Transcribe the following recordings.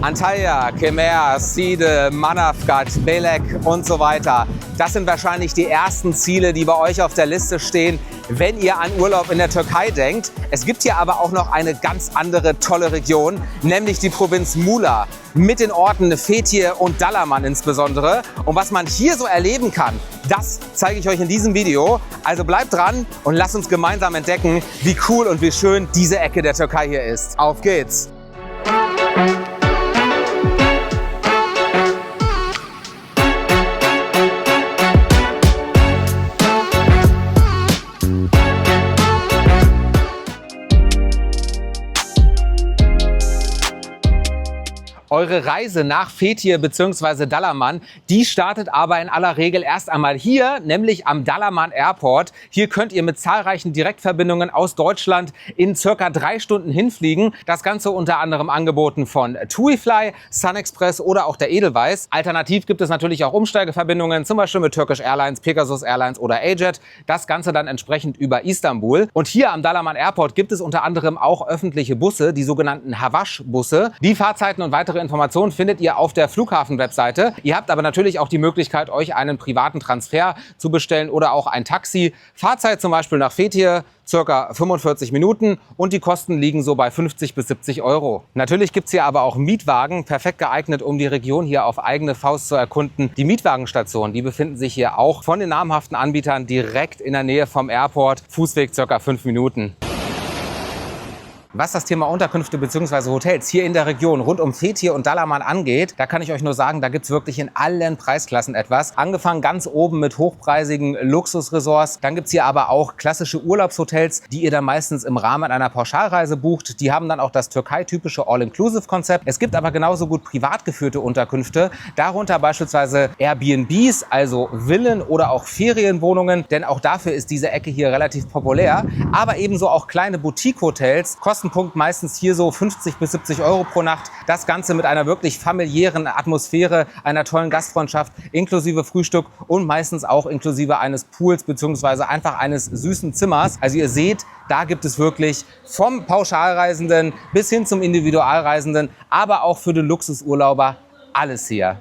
Antalya, Kemer, Side, Manavgat, Belek und so weiter. Das sind wahrscheinlich die ersten Ziele, die bei euch auf der Liste stehen, wenn ihr an Urlaub in der Türkei denkt. Es gibt hier aber auch noch eine ganz andere tolle Region, nämlich die Provinz Muğla mit den Orten Fethiye und Dalaman insbesondere. Und was man hier so erleben kann, das zeige ich euch in diesem Video. Also bleibt dran und lasst uns gemeinsam entdecken, wie cool und wie schön diese Ecke der Türkei hier ist. Auf geht's! Eure Reise nach Fethiye bzw. Dalaman, die startet aber in aller Regel erst einmal hier, nämlich am Dalaman Airport. Hier könnt ihr mit zahlreichen Direktverbindungen aus Deutschland in circa 3 Stunden hinfliegen. Das Ganze unter anderem angeboten von TuiFly, SunExpress oder auch der Edelweiss. Alternativ gibt es natürlich auch Umsteigeverbindungen, zum Beispiel mit Turkish Airlines, Pegasus Airlines oder AJet. Das Ganze dann entsprechend über Istanbul. Und hier am Dalaman Airport gibt es unter anderem auch öffentliche Busse, die sogenannten Havaş-Busse. Die Fahrzeiten und weitere Informationen findet ihr auf der Flughafen-Webseite. Ihr habt aber natürlich auch die Möglichkeit, euch einen privaten Transfer zu bestellen oder auch ein Taxi. Fahrzeit zum Beispiel nach Fethiye circa 45 Minuten und die Kosten liegen so bei 50 bis 70 Euro. Natürlich gibt es hier aber auch Mietwagen, perfekt geeignet, um die Region hier auf eigene Faust zu erkunden. Die Mietwagenstationen, die befinden sich hier auch von den namhaften Anbietern direkt in der Nähe vom Airport. Fußweg circa 5 Minuten. Was das Thema Unterkünfte bzw. Hotels hier in der Region rund um Fethiye und Dalaman angeht, da kann ich euch nur sagen, da gibt es wirklich in allen Preisklassen etwas. Angefangen ganz oben mit hochpreisigen Luxusresorts. Dann gibt es hier aber auch klassische Urlaubshotels, die ihr dann meistens im Rahmen einer Pauschalreise bucht. Die haben dann auch das Türkei-typische All-Inclusive-Konzept. Es gibt aber genauso gut privat geführte Unterkünfte, darunter beispielsweise Airbnbs, also Villen oder auch Ferienwohnungen, denn auch dafür ist diese Ecke hier relativ populär. Aber ebenso auch kleine Boutique-Hotels, Kostenpunkt meistens hier so 50 bis 70 Euro pro Nacht. Das Ganze mit einer wirklich familiären Atmosphäre, einer tollen Gastfreundschaft, inklusive Frühstück und meistens auch inklusive eines Pools beziehungsweise einfach eines süßen Zimmers. Also ihr seht, da gibt es wirklich vom Pauschalreisenden bis hin zum Individualreisenden, aber auch für den Luxusurlauber alles hier.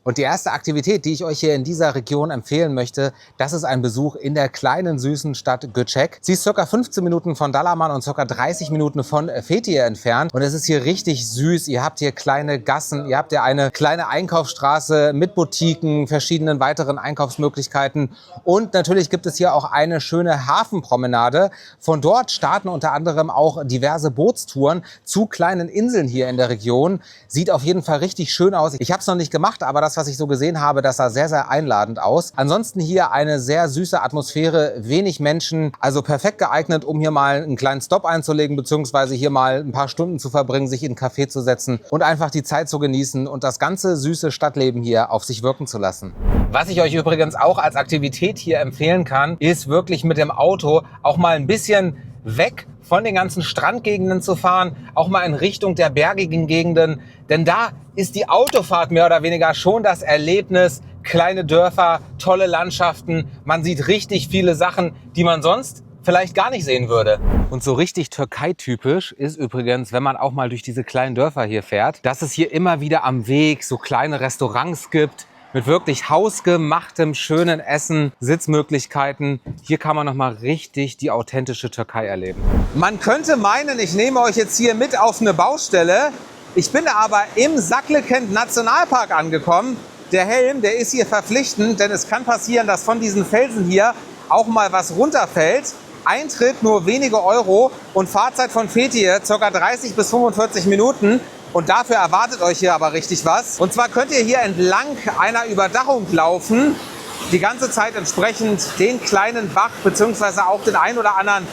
Und die erste Aktivität, die ich euch hier in dieser Region empfehlen möchte, das ist ein Besuch in der kleinen, süßen Stadt Göcek. Sie ist ca. 15 Minuten von Dalaman und ca. 30 Minuten von Fethiye entfernt. Und es ist hier richtig süß. Ihr habt hier kleine Gassen, ihr habt hier eine kleine Einkaufsstraße mit Boutiquen, verschiedenen weiteren Einkaufsmöglichkeiten. Und natürlich gibt es hier auch eine schöne Hafenpromenade. Von dort starten unter anderem auch diverse Bootstouren zu kleinen Inseln hier in der Region. Sieht auf jeden Fall richtig schön aus. Ich habe es noch nicht gemacht, aber das, was ich so gesehen habe, das sah sehr, sehr einladend aus. Ansonsten hier eine sehr süße Atmosphäre, wenig Menschen, also perfekt geeignet, um hier mal einen kleinen Stopp einzulegen, beziehungsweise hier mal ein paar Stunden zu verbringen, sich in einen Café zu setzen und einfach die Zeit zu genießen und das ganze süße Stadtleben hier auf sich wirken zu lassen. Was ich euch übrigens auch als Aktivität hier empfehlen kann, ist wirklich mit dem Auto auch mal ein bisschen weg von den ganzen Strandgegenden zu fahren, auch mal in Richtung der bergigen Gegenden. Denn da ist die Autofahrt mehr oder weniger schon das Erlebnis. Kleine Dörfer, tolle Landschaften. Man sieht richtig viele Sachen, die man sonst vielleicht gar nicht sehen würde. Und so richtig Türkei-typisch ist übrigens, wenn man auch mal durch diese kleinen Dörfer hier fährt, dass es hier immer wieder am Weg so kleine Restaurants gibt, mit wirklich hausgemachtem, schönen Essen, Sitzmöglichkeiten. Hier kann man nochmal richtig die authentische Türkei erleben. Man könnte meinen, ich nehme euch jetzt hier mit auf eine Baustelle. Ich bin aber im Saklıkent Nationalpark angekommen. Der Helm, der ist hier verpflichtend, denn es kann passieren, dass von diesen Felsen hier auch mal was runterfällt. Eintritt nur wenige Euro und Fahrzeit von Fethiye ca. 30 bis 45 Minuten. Und dafür erwartet euch hier aber richtig was. Und zwar könnt ihr hier entlang einer Überdachung laufen, die ganze Zeit entsprechend den kleinen Bach bzw. auch den ein oder anderen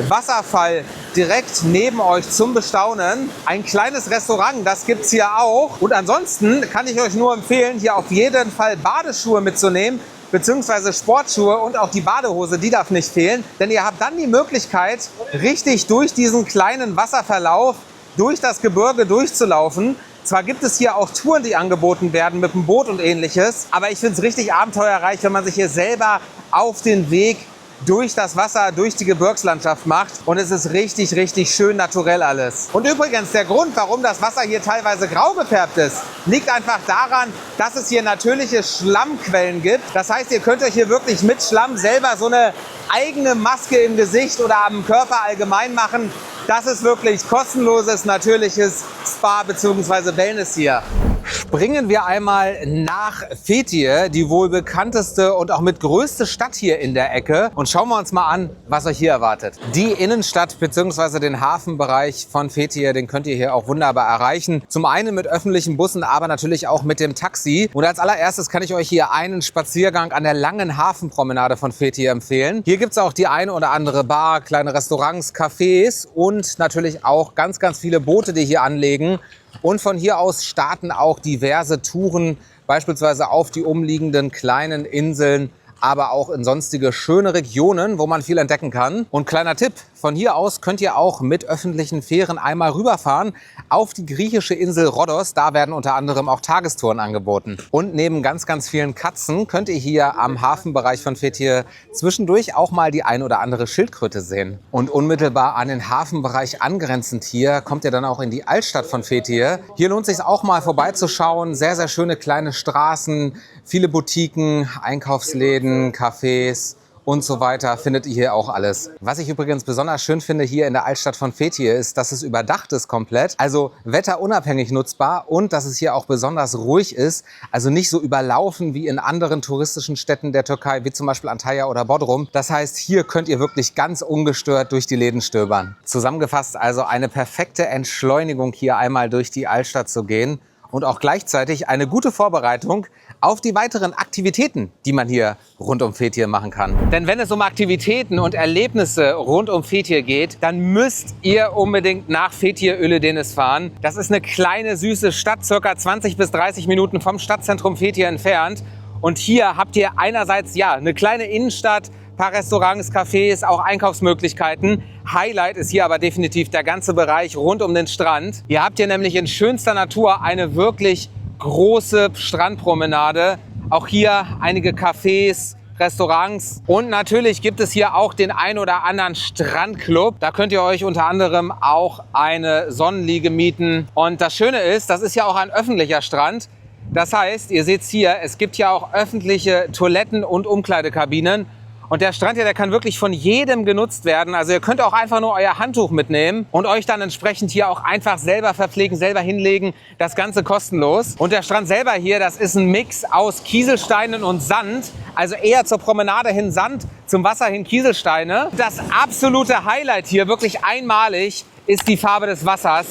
Wasserfall direkt neben euch zum Bestaunen. Ein kleines Restaurant, das gibt's hier auch. Und ansonsten kann ich euch nur empfehlen, hier auf jeden Fall Badeschuhe mitzunehmen, beziehungsweise Sportschuhe und auch die Badehose, die darf nicht fehlen. Denn ihr habt dann die Möglichkeit, richtig durch diesen kleinen Wasserverlauf durch das Gebirge durchzulaufen. Zwar gibt es hier auch Touren, die angeboten werden mit dem Boot und ähnliches, aber ich finde es richtig abenteuerreich, wenn man sich hier selber auf den Weg durch das Wasser, durch die Gebirgslandschaft macht. Und es ist richtig, richtig schön naturell alles. Und übrigens, der Grund, warum das Wasser hier teilweise grau gefärbt ist, liegt einfach daran, dass es hier natürliche Schlammquellen gibt. Das heißt, ihr könnt euch hier wirklich mit Schlamm selber so eine eigene Maske im Gesicht oder am Körper allgemein machen. Das ist wirklich kostenloses, natürliches Spa bzw. Wellness hier. Springen wir einmal nach Fethiye, die wohl bekannteste und auch mit größte Stadt hier in der Ecke. Und schauen wir uns mal an, was euch hier erwartet. Die Innenstadt bzw. den Hafenbereich von Fethiye, den könnt ihr hier auch wunderbar erreichen. Zum einen mit öffentlichen Bussen, aber natürlich auch mit dem Taxi. Und als allererstes kann ich euch hier einen Spaziergang an der langen Hafenpromenade von Fethiye empfehlen. Hier gibt es auch die eine oder andere Bar, kleine Restaurants, Cafés und natürlich auch ganz, ganz viele Boote, die hier anlegen. Und von hier aus starten auch diverse Touren, beispielsweise auf die umliegenden kleinen Inseln, aber auch in sonstige schöne Regionen, wo man viel entdecken kann. Und kleiner Tipp, von hier aus könnt ihr auch mit öffentlichen Fähren einmal rüberfahren auf die griechische Insel Rhodos. Da werden unter anderem auch Tagestouren angeboten. Und neben ganz, ganz vielen Katzen könnt ihr hier am Hafenbereich von Fethiye zwischendurch auch mal die ein oder andere Schildkröte sehen. Und unmittelbar an den Hafenbereich angrenzend hier kommt ihr dann auch in die Altstadt von Fethiye. Hier lohnt es sich auch mal vorbeizuschauen. Sehr, sehr schöne kleine Straßen, viele Boutiquen, Einkaufsläden, Cafés und so weiter findet ihr hier auch alles. Was ich übrigens besonders schön finde hier in der Altstadt von Fethiye ist, dass es überdacht ist komplett, also wetterunabhängig nutzbar und dass es hier auch besonders ruhig ist, also nicht so überlaufen wie in anderen touristischen Städten der Türkei, wie zum Beispiel Antalya oder Bodrum. Das heißt, hier könnt ihr wirklich ganz ungestört durch die Läden stöbern. Zusammengefasst also eine perfekte Entschleunigung, hier einmal durch die Altstadt zu gehen. Und auch gleichzeitig eine gute Vorbereitung auf die weiteren Aktivitäten, die man hier rund um Fethiye machen kann. Denn wenn es um Aktivitäten und Erlebnisse rund um Fethiye geht, dann müsst ihr unbedingt nach Fethiye Ölüdeniz fahren. Das ist eine kleine, süße Stadt, circa 20 bis 30 Minuten vom Stadtzentrum Fethiye entfernt. Und hier habt ihr einerseits ja eine kleine Innenstadt, paar Restaurants, Cafés, auch Einkaufsmöglichkeiten. Highlight ist hier aber definitiv der ganze Bereich rund um den Strand. Ihr habt hier nämlich in schönster Natur eine wirklich große Strandpromenade. Auch hier einige Cafés, Restaurants und natürlich gibt es hier auch den ein oder anderen Strandclub. Da könnt ihr euch unter anderem auch eine Sonnenliege mieten. Und das Schöne ist, das ist ja auch ein öffentlicher Strand. Das heißt, ihr seht hier, es gibt ja auch öffentliche Toiletten und Umkleidekabinen. Und der Strand hier, der kann wirklich von jedem genutzt werden. Also ihr könnt auch einfach nur euer Handtuch mitnehmen und euch dann entsprechend hier auch einfach selber verpflegen, selber hinlegen. Das Ganze kostenlos. Und der Strand selber hier, das ist ein Mix aus Kieselsteinen und Sand. Also eher zur Promenade hin Sand, zum Wasser hin Kieselsteine. Das absolute Highlight hier, wirklich einmalig, ist die Farbe des Wassers.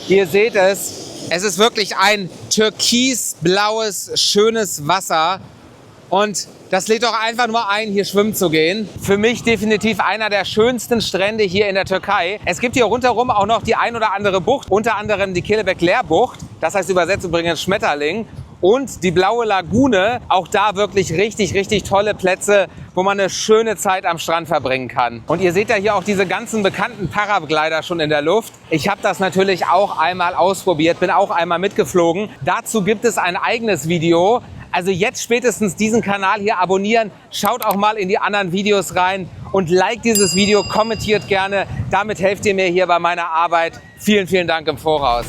Ihr seht es. Es ist wirklich ein türkisblaues, schönes Wasser. Und das lädt doch einfach nur ein, hier schwimmen zu gehen. Für mich definitiv einer der schönsten Strände hier in der Türkei. Es gibt hier rundherum auch noch die ein oder andere Bucht, unter anderem die Kelebekler-Bucht. Das heißt übersetzt übrigens Schmetterling. Und die Blaue Lagune, auch da wirklich richtig, richtig tolle Plätze, wo man eine schöne Zeit am Strand verbringen kann. Und ihr seht ja hier auch diese ganzen bekannten Paraglider schon in der Luft. Ich habe das natürlich auch einmal ausprobiert, bin auch einmal mitgeflogen. Dazu gibt es ein eigenes Video. Also jetzt spätestens diesen Kanal hier abonnieren, schaut auch mal in die anderen Videos rein und liked dieses Video, kommentiert gerne. Damit helft ihr mir hier bei meiner Arbeit. Vielen, vielen Dank im Voraus.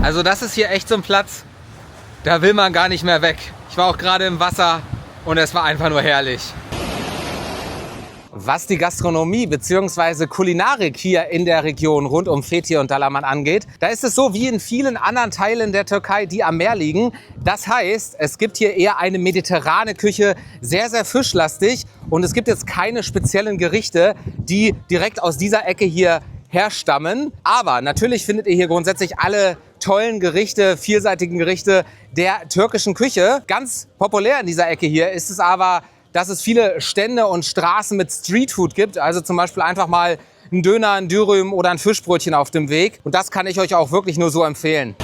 Also das ist hier echt so ein Platz, da will man gar nicht mehr weg. Ich war auch gerade im Wasser und es war einfach nur herrlich. Was die Gastronomie bzw. Kulinarik hier in der Region rund um Fethiye und Dalaman angeht, da ist es so wie in vielen anderen Teilen der Türkei, die am Meer liegen. Das heißt, es gibt hier eher eine mediterrane Küche, sehr, sehr fischlastig. Und es gibt jetzt keine speziellen Gerichte, die direkt aus dieser Ecke hier herstammen. Aber natürlich findet ihr hier grundsätzlich alle tollen Gerichte, vielseitigen Gerichte der türkischen Küche. Ganz populär in dieser Ecke hier ist es aber, dass es viele Stände und Straßen mit Streetfood gibt. Also zum Beispiel einfach mal ein Döner, ein Dürüm oder ein Fischbrötchen auf dem Weg. Und das kann ich euch auch wirklich nur so empfehlen.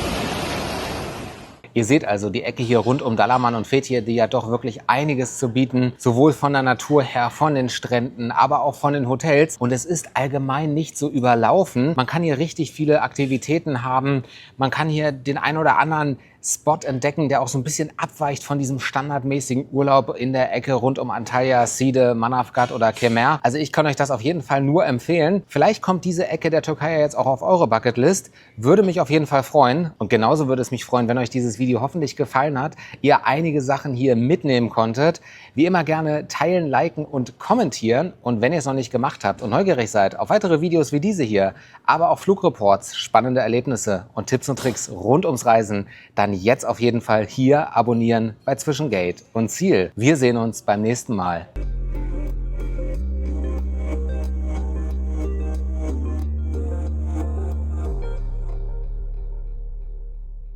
Ihr seht also die Ecke hier rund um Dalaman und Fethiye, die ja doch wirklich einiges zu bieten, sowohl von der Natur her, von den Stränden, aber auch von den Hotels. Und es ist allgemein nicht so überlaufen. Man kann hier richtig viele Aktivitäten haben. Man kann hier den ein oder anderen Spot entdecken, der auch so ein bisschen abweicht von diesem standardmäßigen Urlaub in der Ecke rund um Antalya, Side, Manavgat oder Kemer. Also ich kann euch das auf jeden Fall nur empfehlen. Vielleicht kommt diese Ecke der Türkei ja jetzt auch auf eure Bucketlist. Würde mich auf jeden Fall freuen. Und genauso würde es mich freuen, wenn euch dieses Video hoffentlich gefallen hat, ihr einige Sachen hier mitnehmen konntet. Wie immer gerne teilen, liken und kommentieren. Und wenn ihr es noch nicht gemacht habt und neugierig seid auf weitere Videos wie diese hier, aber auch Flugreports, spannende Erlebnisse und Tipps und Tricks rund ums Reisen, dann jetzt auf jeden Fall hier abonnieren bei Zwischengate und Ziel. Wir sehen uns beim nächsten Mal.